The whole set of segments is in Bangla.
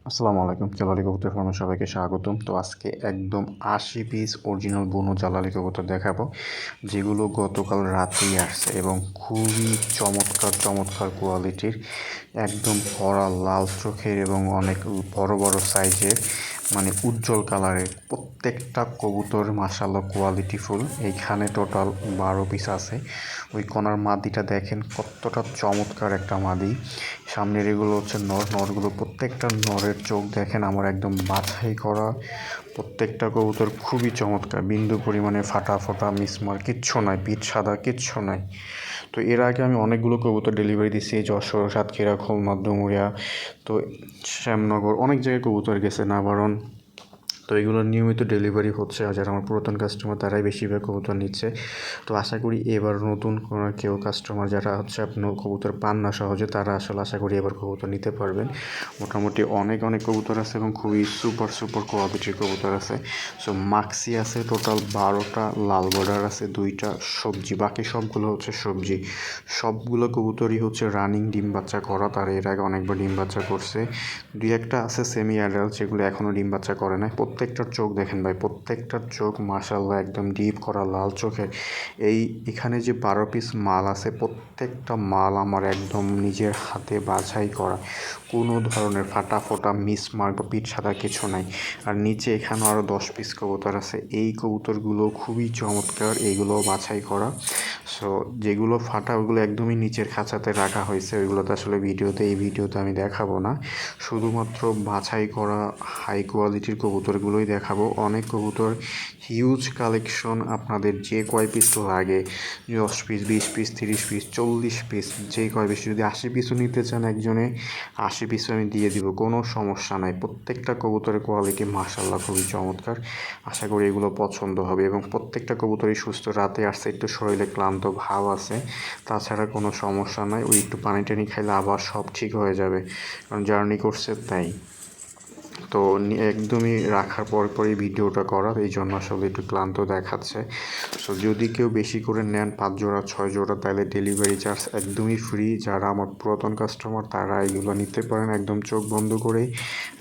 আসসালামু আলাইকুম। জালালি কবুতর ফার্মে সবাইকে স্বাগতম। তো আজকে একদম ৮০ পিস অরিজিনাল বুনো জালালি কবুতর দেখাবো, যেগুলো গতকাল রাতেই আসছে এবং খুবই চমৎকার চমৎকার কোয়ালিটির, একদম ভরা লাল চোখের এবং অনেক বড় বড় সাইজের, মানে উজ্জ্বল কালারের প্রত্যেকটা কবুতর মাশাআল্লাহ কোয়ালিটিফুল। এইখানে টোটাল ১২ পিস আছে। ওই কোনার মাদিটা দেখেন কতটা চমৎকার একটা মাদি। সামনের এগুলো হচ্ছে নরগুলো, প্রত্যেকটা নরের চোখ দেখেন আমার একদম বাছাই করা। প্রত্যেকটা কবুতর খুবই চমৎকার, বিন্দু পরিমাণে ফাটা ফোটা মিসমার কিচ্ছু নাই, পিঠ সাদা কিচ্ছু নাই। তো এর আগে আমি অনেকগুলো কবুতর ডেলিভারি দিচ্ছি, যশোর, সাতক্ষীরা, খুলনা, ডুমুরিয়া, তো শ্যামনগর, অনেক জায়গায় কবুতর গেছে, নাবারণ। তো এগুলোর নিয়মিত ডেলিভারি হচ্ছে, আর যারা আমার পুরাতন কাস্টমার তারাই বেশিরভাগ কবুতর নিচ্ছে। তো আশা করি এবার নতুন কোনো কেউ কাস্টমার যারা হচ্ছে আপনার কবুতর পান না সহজে, তারা আসলে আশা করি এবার কবুতর নিতে পারবেন। মোটামুটি অনেক কবুতর আছে এবং খুবই সুপার কোয়ালিটির কবুতর আছে। সো মাক্সি আছে টোটাল ১২টা, লাল বর্ডার আছে ২টা, সবজি, বাকি সবগুলো হচ্ছে সবজি। সবগুলো কবুতরই হচ্ছে রানিং ডিম বাচ্চা করা, তারা এর আগে অনেকবার ডিম বাচ্চা করছে। দুই একটা আছে সেমি অ্যাডাল্ট, যেগুলো এখনও ডিম বাচ্চা করে নাই। প্রত্যেকটার চোখ দেখেন ভাই, প্রত্যেকটার চোখ মাশাআল্লাহ একদম ডিপ করা লাল চোখের। এখানে যে ১২ পিস মাল আছে, প্রত্যেকটা মাল আমার একদম নিজের হাতে বাছাই করা, কোনো ধরনের ফাটা ফোটা মিসমার্ক বা পিঠ সাদা কিছু নাই। আর নিচে এখানেও আরও ১০ পিস কবুতর আছে। এই কবুতরগুলো খুবই চমৎকার, এইগুলো বাছাই করা। সো যেগুলো ফাটা ওগুলো একদমই নিচের খাঁচাতে রাখা হয়েছে, ওইগুলো তো আসলে এই ভিডিওতে আমি দেখাবো না। শুধুমাত্র বাছাই করা হাই কোয়ালিটির কবুতরগুলোই দেখাবো। অনেক কবুতর, হিউজ কালেকশন, আপনাদের যে কয় পিস লাগে, ১০ পিস, ২০ পিস, ৩০ পিস, ৪০ পিস, যে কয় পিস, যদি ৮০ পিসও নিতে চান একজনে, ৮০ পিসও আমি দিয়ে দিব, কোনো সমস্যা নাই। প্রত্যেকটা কবুতরের কোয়ালিটি মাশাআল্লাহ খুবই চমৎকার। আশা করি এগুলো পছন্দ হবে এবং প্রত্যেকটা কবুতরই সুস্থ। রাতে আসছে একটু শরীরে ক্লান্ত ভাব আছে, তাছাড়া কোনো সমস্যা নাই। ওই একটু পানি টানি খাইলে আবার সব ঠিক হয়ে যাবে, কারণ জার্নি করছে তাই। তো একদমই রাখার পরই ভিডিওটা করা, এই জন্য আসলে একটু ক্লান্ত দেখাচ্ছে। সো যদি কেউ বেশি করে নেন ৫ জোড়া ৬ জোড়া, তাহলে ডেলিভারি চার্জ একদমই ফ্রি। যারা আমার পুরাতন কাস্টমার তারা এগুলো নিতে পারেন একদম চোখ বন্ধ করেই।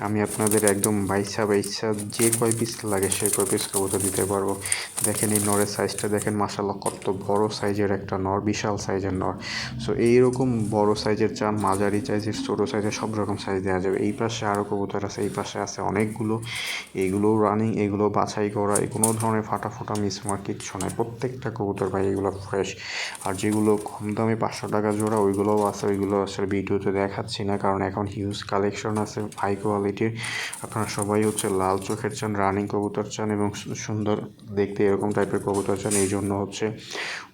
আমি আপনাদের একদম বাইসা যে কয় পিস লাগে সে কয় পিস কবুতর দিতে পারবো। দেখেন এই নরের সাইজটা দেখেন, মাশাআল্লাহ কত বড় সাইজের একটা নর, বিশাল সাইজের নর। সো এইরকম বড় সাইজের চান, মাঝারি সাইজের, ছোটো সাইজের, সব রকম সাইজ দেওয়া যাবে। এই পাশে আরও কবুতর আছে, এই পাশে আছে অনেকগুলো, এইগুলোও রানিং, এগুলো বাছাই করা, কোনো ধরনের ফাটা ফোটা মিসমার্ক কিচ্ছু নাই। প্রত্যেকটা কবুতর ভাই এগুলো ফ্রেশ। আর যেগুলো কম দামে ৫০০ টাকা জোড়া, ওইগুলোও আছে, ওইগুলো আসলে ভিডিওতে দেখাচ্ছি না, কারণ এখন হিউজ কালেকশন আছে হাই কোয়ালিটির। আপনারা সবাই হচ্ছে লাল চোখের চান, রানিং কবুতর চান এবং সুন্দর দেখতে এরকম টাইপের কবুতর চান, এই জন্য হচ্ছে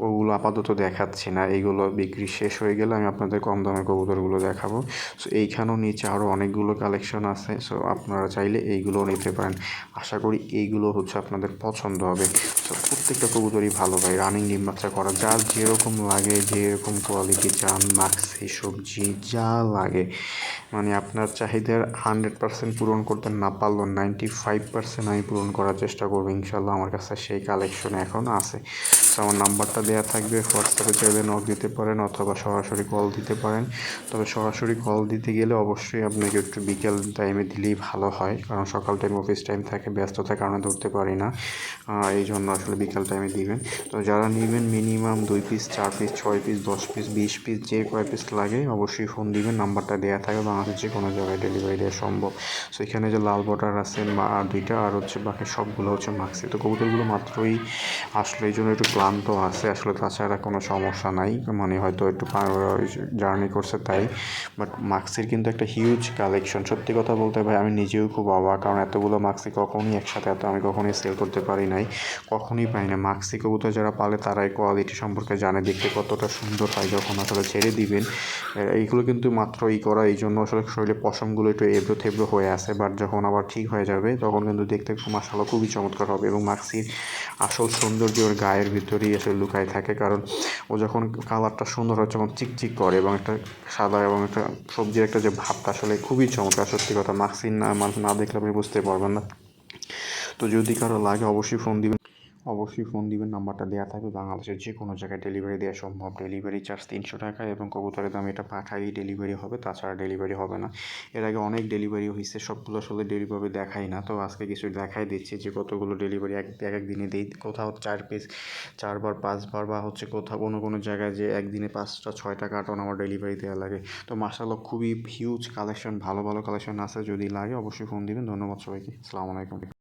ওগুলো আপাতত দেখাচ্ছি না। এইগুলো বিক্রি শেষ হয়ে গেলে আমি আপনাদের কম দামের কবুতরগুলো দেখাবো। সো এইখানেও নিচে আরও অনেকগুলো কালেকশন আছে, সো আপনারা চাইলে এইগুলোও নিতে পারেন। আশা করি এইগুলো হচ্ছে আপনাদের পছন্দ হবে। সো প্রত্যেকটা কবুতরই ভালো ভাই, রানিং ডিম বাচ্চা করা, যার যেরকম লাগে, যেরকম কোয়ালিটি চান, মাক্সি, সবজি যা লাগে, মানে আপনার চাহিদার 100% পূরণ করতে না পারলেও 95% আমি পূরণ করার চেষ্টা করবো ইনশাল্লাহ। আমার কাছে সেই কালেকশন এখন আছে। সো আমার নাম্বারটা দেওয়া থাকবে, হোয়াটসঅ্যাপে চাইলে নক দিতে পারেন অথবা সরাসরি কল দিতে পারেন। তবে সরাসরি কল দিতে গেলে অবশ্যই আপনাকে একটু বিকেল টাইমে দিলেই ভালো হয়, কারণ সকাল টাইম অফিস টাইম থাকে, ব্যস্ততার কারণে ধরতে পারি না। এই জন্য আসলে বিকেল টাইমে দিবেন। তো যারা নেবেন minimum 2 piece, 4 piece, 6 piece, 10 piece, 20 piece, যে কয় পিস লাগে অবশ্যই ফোন দিবেন। নাম্বারটা দেওয়া থাকে, বাংলাদেশের যে কোনো জায়গায় ডেলিভারি দেওয়া সম্ভব। সো এখানে যে লাল বর্ডার আছে 2টা, আর হচ্ছে বাকি সবগুলো হচ্ছে মাক্সি। তো কবুতরগুলো মাত্রই আসলে এই জন্য একটু ক্লান্ত আছে, আসলে তাছাড়া কোনো সমস্যা নাই, মানে হয়তো একটু জার্নি করছে তাই। বাট মাক্সির কিন্তু একটা হিউজ কালেকশন। সত্যি কথা বলতে ভাই আমি নিজেও খুব অবাক, কারণ এতগুলো মাক্সি কখনই একসাথে আমি কখনই সেল করতে পারি নাই, কখনই পাই না। মাক্সি কবুতর যারা পালে তারাই কোয়ালিটি সম্পর্কে জানে, দেখতে কতটা সুন্দর হয় যখন আসলে ছেড়ে দিবেন। এইগুলো কিন্তু মাত্র করা, এই জন্য আসলে শরীরে পশমগুলো একটু এবড়ো থেবড়ো হয়ে আছে, বাট যখন আবার ঠিক হয়ে যাবে তখন কিন্তু দেখতে মাশাআল্লাহ খুবই চমৎকার হবে। এবং মাক্সির আসল সৌন্দর্য ওর গায়ের ভিতরেই আসলে লুকায় থাকে, কারণ ও যখন কালারটা সুন্দর হয় যখন চিকচিক করে এবং একটা সাদা এবং একটা সবজির একটা যে ভাবটা, আসলে খুবই চমৎকার। সত্যি কথা, মাক্সি না দেখলে আপনি বুঝতে পারবেন না। তো যদি কারো লাগে অবশ্যই ফোন দিবেন। অবশ্যই ফোন দিবেন, নাম্বারটা দেওয়া থাকবে। বাংলাদেশের যে কোনো জায়গায় ডেলিভারি দেওয়া সম্ভব। ডেলিভারি চার্জ 300 টাকা এবং কবুতরের দাম এটা পাঠালেই ডেলিভারি হবে, তাছাড়া ডেলিভারি হবে না। এর আগে অনেক ডেলিভারি হয়েছে, সবগুলো আসলে ডেলিভারি দেখাই না। তো আজকে কিছু দেখাই দিচ্ছি যে কতগুলো ডেলিভারি এক এক দিনে দিই। কোথাও 4বার 5বার বা হচ্ছে কোথাও কোনো জায়গায় যে একদিনে 5টা 6টা কার্টন আমার ডেলিভারি দেওয়া লাগে। তো মাশাআল্লাহ খুবই হিউজ কালেকশন, ভালো ভালো কালেকশন আছে। যদি লাগে অবশ্যই ফোন দিবেন। ধন্যবাদ সবাইকে। আসসালামু আলাইকুম।